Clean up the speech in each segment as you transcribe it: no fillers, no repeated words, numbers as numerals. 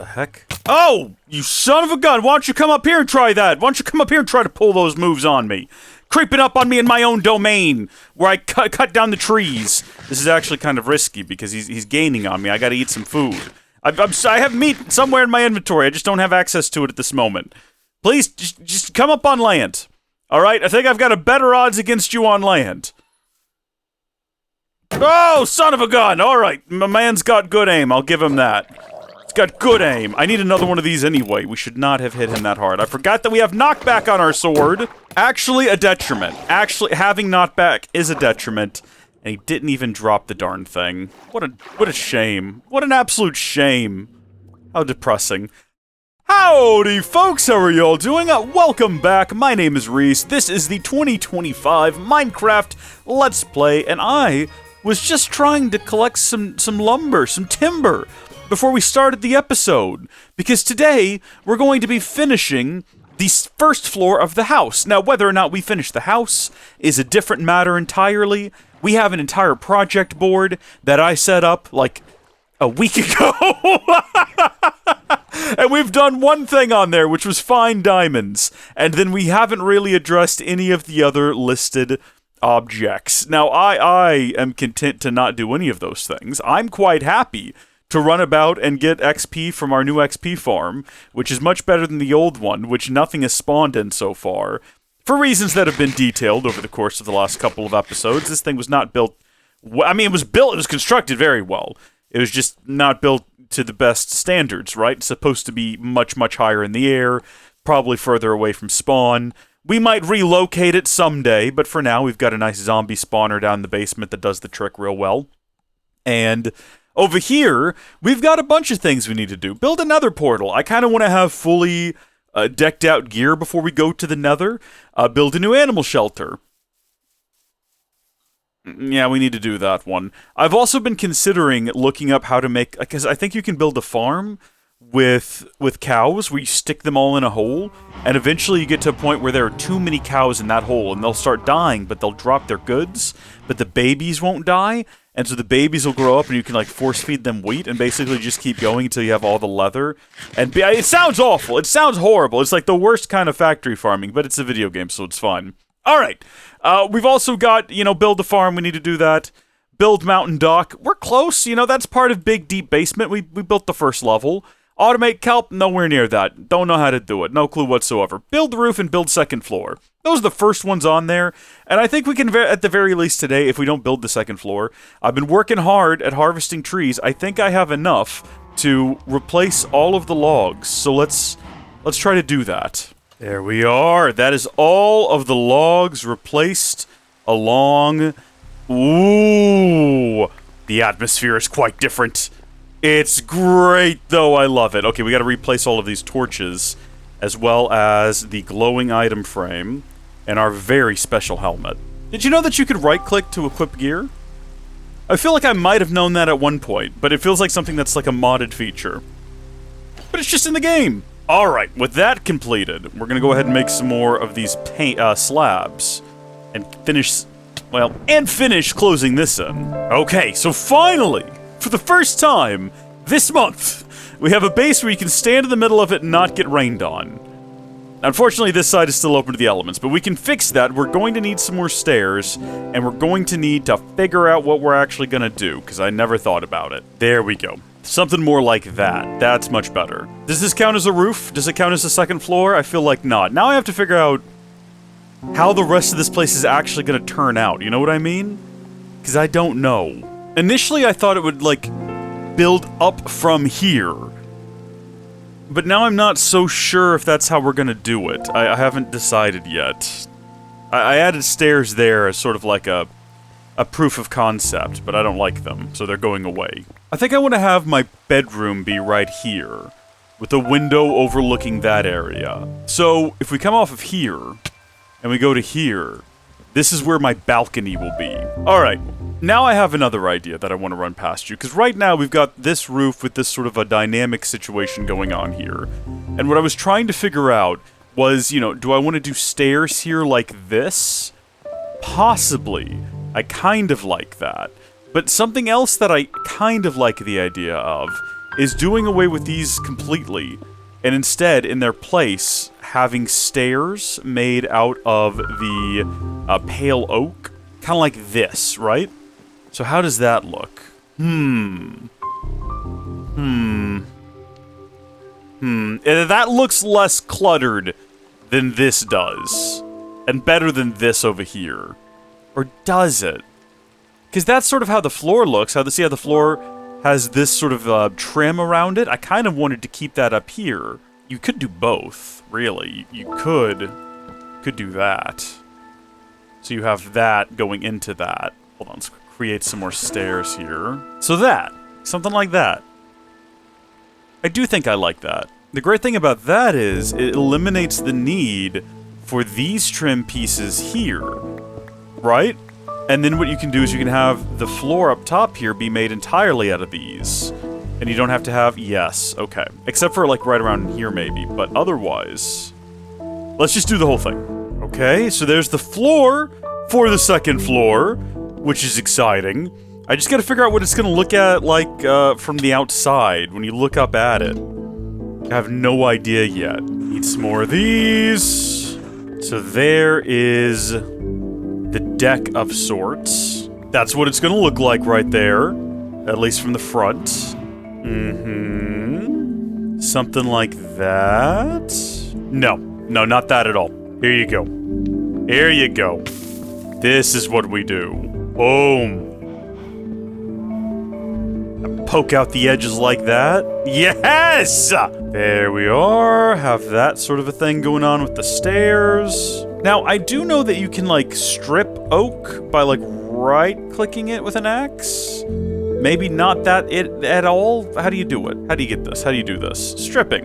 The heck? Oh! You son of a gun! Why don't you come up here and try that? Why don't you come up here and try to pull those moves on me? Creeping up on me in my own domain, where I cut down the trees. This is actually kind of risky, because he's gaining on me. I gotta eat some food. I have meat somewhere in my inventory, I just don't have access to it at this moment. Please, just come up on land. Alright? I think I've got a better odds against you on land. Oh, son of a gun! Alright, my man's got good aim, I'll give him that. He's got good aim. I need another one of these anyway. We should not have hit him that hard. I forgot that we have knockback on our sword. Actually, a detriment. Actually, having knockback is a detriment. And he didn't even drop the darn thing. What a shame. What an absolute shame. How depressing. Howdy, folks! How are y'all doing? Welcome back. My name is Reese. This is the 2025 Minecraft Let's Play, and I was just trying to collect some lumber, some timber, before we started the episode, because today we're going to be finishing the first floor of the house. Now, whether or not we finish the house is a different matter entirely. We have an entire project board that I set up, like, a week ago. And we've done one thing on there, which was find diamonds. And then we haven't really addressed any of the other listed objects. Now, I am content to not do any of those things. I'm quite happy to run about and get XP from our new XP farm, which is much better than the old one, which nothing has spawned in so far. For reasons that have been detailed over the course of the last couple of episodes, this thing was not built... I mean, it was constructed very well. It was just not built to the best standards, right? It's supposed to be much, much higher in the air, probably further away from spawn. We might relocate it someday, but for now, we've got a nice zombie spawner down in the basement that does the trick real well. And over here, we've got a bunch of things we need to do. Build another portal. I kind of want to have fully decked out gear before we go to the nether. Build a new animal shelter. Yeah, we need to do that one. I've also been considering looking up how to make... because I think you can build a farm with cows where you stick them all in a hole, and eventually you get to a point where there are too many cows in that hole, and they'll start dying, but they'll drop their goods, but the babies won't die. And so the babies will grow up, and you can, like, force-feed them wheat, and basically just keep going until you have all the leather. And it sounds awful. It sounds horrible. It's like the worst kind of factory farming, but it's a video game, so it's fun. Alright. We've also got, build a farm. We need to do that. Build mountain dock. We're close. That's part of Big Deep Basement. We built the first level. Automate kelp. Nowhere near that. Don't know how to do it. No clue whatsoever. Build the roof and build second floor. Those are the first ones on there, and I think we can, at the very least today, if we don't build the second floor. I've been working hard at harvesting trees. I think I have enough to replace all of the logs, so let's try to do that. There we are. That is all of the logs replaced along... Ooh! The atmosphere is quite different. It's great, though. I love it. Okay, we gotta replace all of these torches, as well as the glowing item frame, and our very special helmet. Did you know that you could right-click to equip gear? I feel like I might have known that at one point, but it feels like something that's like a modded feature. But it's just in the game! Alright, with that completed, we're gonna go ahead and make some more of these slabs, and finish closing this in. Okay, so finally, for the first time this month, we have a base where you can stand in the middle of it and not get rained on. Unfortunately, this side is still open to the elements, but we can fix that. We're going to need some more stairs, and we're going to need to figure out what we're actually going to do, because I never thought about it. There we go. Something more like that. That's much better. Does this count as a roof? Does it count as a second floor? I feel like not. Now I have to figure out how the rest of this place is actually going to turn out. You know what I mean? Because I don't know. Initially, I thought it would, like, build up from here. But now I'm not so sure if that's how we're gonna do it. I haven't decided yet. I added stairs there as sort of like a proof of concept, but I don't like them, so they're going away. I think I want to have my bedroom be right here, with a window overlooking that area. So, if we come off of here, and we go to here, this is where my balcony will be. Alright, now I have another idea that I want to run past you, because right now we've got this roof with this sort of a dynamic situation going on here. And what I was trying to figure out was, do I want to do stairs here like this? Possibly. I kind of like that. But something else that I kind of like the idea of is doing away with these completely, and instead, in their place, having stairs made out of the pale oak. Kind of like this, right? So how does that look? That looks less cluttered than this does. And better than this over here. Or does it? Because that's sort of how the floor looks. See how the floor has this sort of trim around it? I kind of wanted to keep that up here. You could do both, really. You could do that. So you have that going into that. Hold on, let's create some more stairs here. So that. Something like that. I do think I like that. The great thing about that is it eliminates the need for these trim pieces here, right? And then what you can do is you can have the floor up top here be made entirely out of these. And you don't have to have, yes, okay. Except for like right around here maybe, but otherwise, let's just do the whole thing. Okay, so there's the floor for the second floor, which is exciting. I just gotta figure out what it's gonna look at like from the outside when you look up at it. I have no idea yet. Need some more of these. So there is the deck of sorts. That's what it's gonna look like right there. At least from the front. Something like that. No, not that at all. Here you go. Here you go. This is what we do. Boom. Poke out the edges like that. Yes! There we are. Have that sort of a thing going on with the stairs. Now, I do know that you can, like, strip oak by, like, right-clicking it with an axe. Maybe not that at all. How do you do it? How do you get this? How do you do this? Stripping.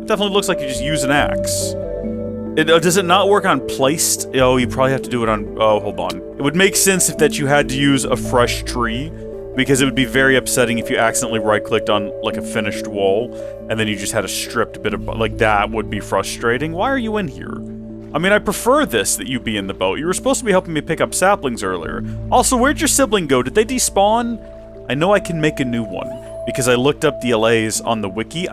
It definitely looks like you just use an axe. Does it not work on placed? Oh, you probably have to do it on... Oh, hold on. It would make sense if that you had to use a fresh tree, because it would be very upsetting if you accidentally right-clicked on, like, a finished wall, and then you just had a stripped bit of... Like, that would be frustrating. Why are you in here? I mean, I prefer this, that you be in the boat. You were supposed to be helping me pick up saplings earlier. Also, where'd your sibling go? Did they despawn? I know I can make a new one, because I looked up the LAs on the wiki.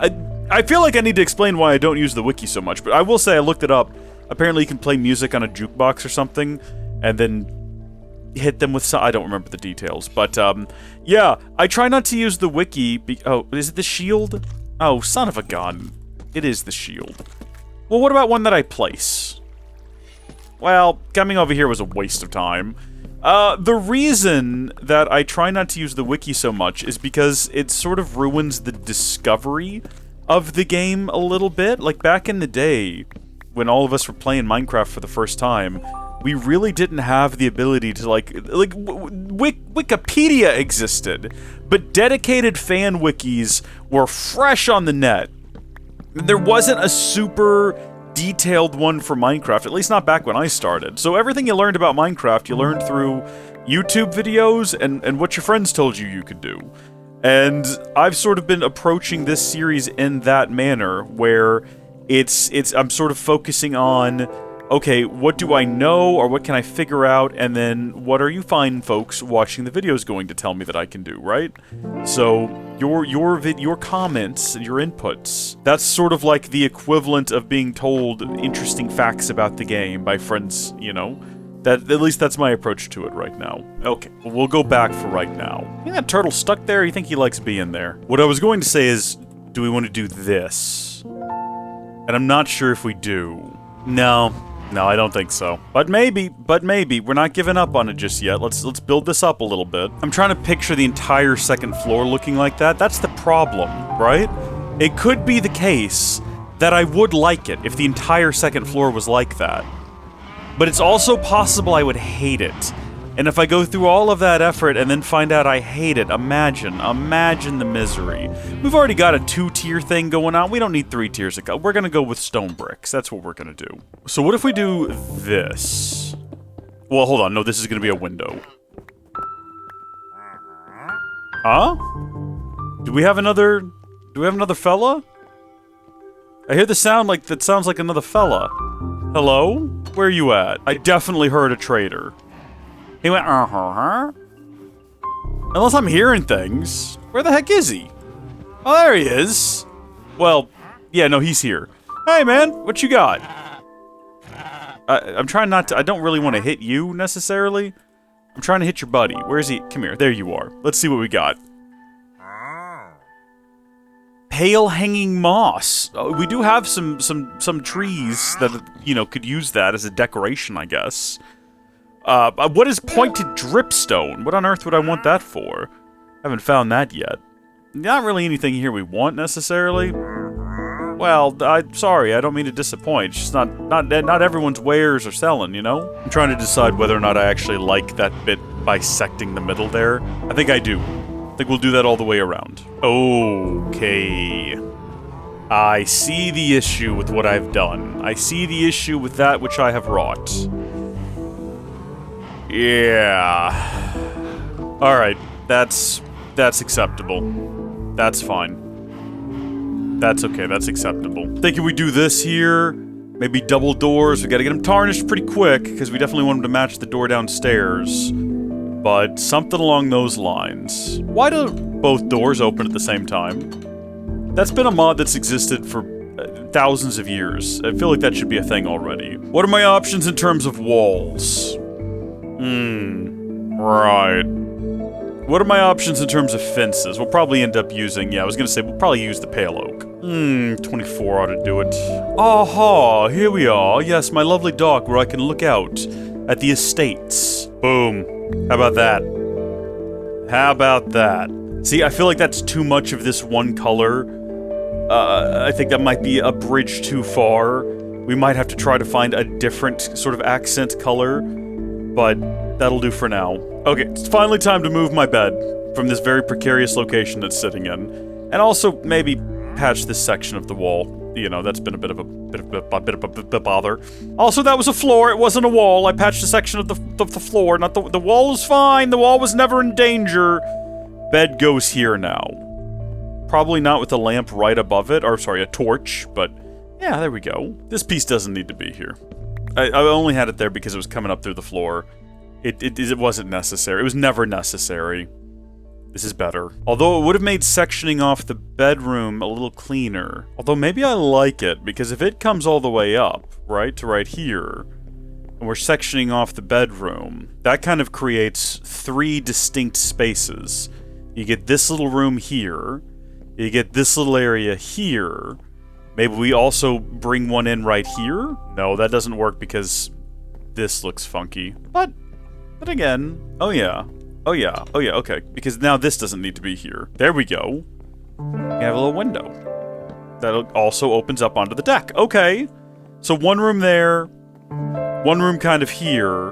I feel like I need to explain why I don't use the wiki so much, but I will say I looked it up. Apparently you can play music on a jukebox or something, and then hit them with some... I don't remember the details, but, yeah, I try not to use the wiki oh, is it the shield? Oh, son of a gun. It is the shield. Well, what about one that I place? Well, coming over here was a waste of time. The reason that I try not to use the wiki so much is because it sort of ruins the discovery of the game a little bit. Like, back in the day, when all of us were playing Minecraft for the first time, we really didn't have the ability to, Wikipedia existed, but dedicated fan wikis were fresh on the net. There wasn't a super detailed one for Minecraft, at least not back when I started. So everything you learned about Minecraft, you learned through YouTube videos and what your friends told you could do. And I've sort of been approaching this series in that manner, where I'm sort of focusing on, okay, what do I know, or what can I figure out, and then what are you fine folks watching the videos going to tell me that I can do, right? So, your comments, your inputs, that's sort of like the equivalent of being told interesting facts about the game by friends, you know? At least that's my approach to it right now. Okay, we'll go back for right now. Yeah, that turtle stuck there? You think he likes being there? What I was going to say is, do we want to do this? And I'm not sure if we do. No, I don't think so. But maybe. We're not giving up on it just yet. Let's build this up a little bit. I'm trying to picture the entire second floor looking like that. That's the problem, right? It could be the case that I would like it if the entire second floor was like that. But it's also possible I would hate it. And if I go through all of that effort and then find out I hate it, imagine the misery. We've already got a 2-tier thing going on. We don't need 3 tiers. We're gonna go with stone bricks. That's what we're gonna do. So what if we do this? Well, hold on. No, this is gonna be a window. Huh? Do we have another fella? I hear the sound like that sounds like another fella. Hello? Where you at? I definitely heard a traitor. He went, Unless I'm hearing things. Where the heck is he? Oh, there he is. Well, yeah, no, he's here. Hey, man, what you got? I'm trying not to... I don't really want to hit you, necessarily. I'm trying to hit your buddy. Where is he? Come here. There you are. Let's see what we got. Pale hanging moss. We do have some trees that, you know, could use that as a decoration, I guess. What is pointed dripstone? What on earth would I want that for? Haven't found that yet. Not really anything here we want, necessarily. Well, sorry, I don't mean to disappoint. It's just not everyone's wares are selling, you know? I'm trying to decide whether or not I actually like that bit bisecting the middle there. I think I do. I think we'll do that all the way around. Okay. I see the issue with what I've done. I see the issue with that which I have wrought. Yeah. Alright, that's acceptable. That's fine. That's okay, that's acceptable. Thinking we do this here, maybe double doors. We gotta get them tarnished pretty quick, because we definitely want them to match the door downstairs. But something along those lines. Why do both doors open at the same time? That's been a mod that's existed for thousands of years. I feel like that should be a thing already. What are my options in terms of walls? Right. What are my options in terms of fences? We'll probably end up using, yeah, I was gonna say, we'll probably use the pale oak. 24 ought to do it. Aha, here we are. Yes, my lovely dock where I can look out at the estates. Boom. How about that? How about that? See, I feel like that's too much of this one color. I think that might be a bridge too far. We might have to try to find a different sort of accent color, but that'll do for now. Okay, it's finally time to move my bed from this very precarious location it's sitting in. And also, maybe patch this section of the wall. You know, that's been a bit of a bother. Also, that was a floor, it wasn't a wall. I patched a section of the floor, not the wall is fine, the wall was never in danger. Bed goes here now. Probably not with a lamp right above it, or sorry, a torch, but yeah, there we go. This piece doesn't need to be here. I only had it there because it was coming up through the floor. It wasn't necessary. It was never necessary. This is better. Although it would have made sectioning off the bedroom a little cleaner. Although maybe I like it, because if it comes all the way up, right, to right here, and we're sectioning off the bedroom, that kind of creates 3 distinct spaces. You get this little room here, you get this little area here, maybe we also bring one in right here? No, that doesn't work because this looks funky. But again, oh yeah, okay. Because now this doesn't need to be here. There we go. We have a little window. That also opens up onto the deck. Okay. So one room there, one room kind of here,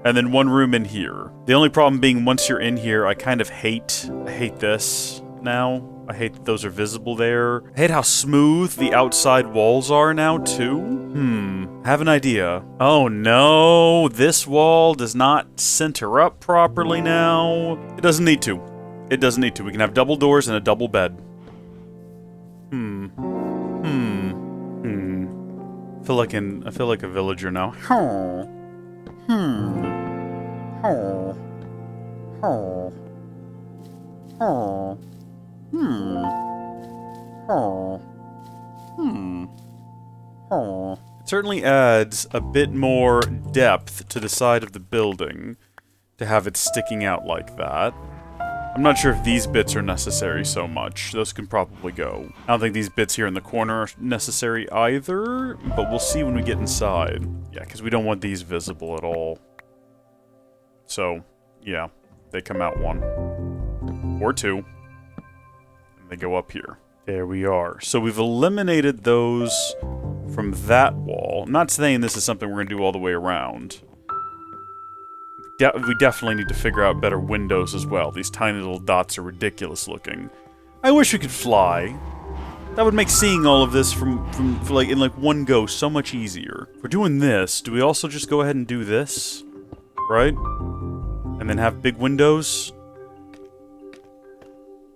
and then one room in here. The only problem being once you're in here, I kind of hate this now. I hate that those are visible there. I hate how smooth the outside walls are now, too. I have an idea. Oh no, this wall does not center up properly now. It doesn't need to. It doesn't need to. We can have double doors and a double bed. I feel like a villager now. It certainly adds a bit more depth to the side of the building to have it sticking out like that. I'm not sure if these bits are necessary so much. Those can probably go. I don't think these bits here in the corner are necessary either, but we'll see when we get inside. Yeah, because we don't want these visible at all. So, yeah, they come out 1. Or 2. And they go up here. There we are. So we've eliminated those from that wall. I'm not saying this is something we're going to do all the way around. We definitely need to figure out better windows as well. These tiny little dots are ridiculous looking. I wish we could fly. That would make seeing all of this from in one go so much easier. If we're doing this, do we also just go ahead and do this? Right? And then have big windows?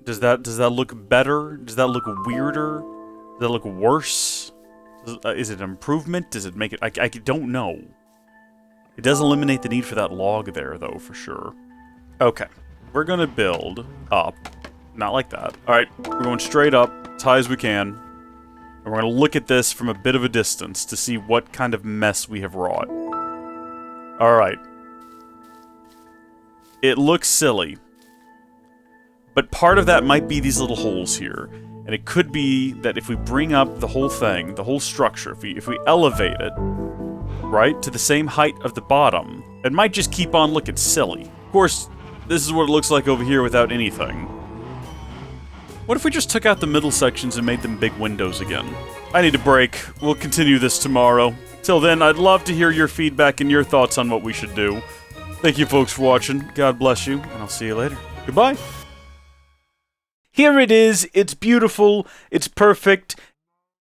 Does that look better? Does that look weirder? Does that look worse? Is it an improvement? Does it make it... I don't know. It does eliminate the need for that log there, though, for sure. Okay. We're gonna build up Not like that. Alright, we're going straight up, as high as we can. And we're going to look at this from a bit of a distance to see what kind of mess we have wrought. Alright. It looks silly. But part of that might be these little holes here. And it could be that if we bring up the whole thing, the whole structure, if we elevate it, right, to the same height of the bottom, it might just keep on looking silly. Of course, this is what it looks like over here without anything. What if we just took out the middle sections and made them big windows again? I need a break. We'll continue this tomorrow. Till then, I'd love to hear your feedback and your thoughts on what we should do. Thank you folks for watching. God bless you, and I'll see you later. Goodbye. Here it is. It's beautiful. It's perfect.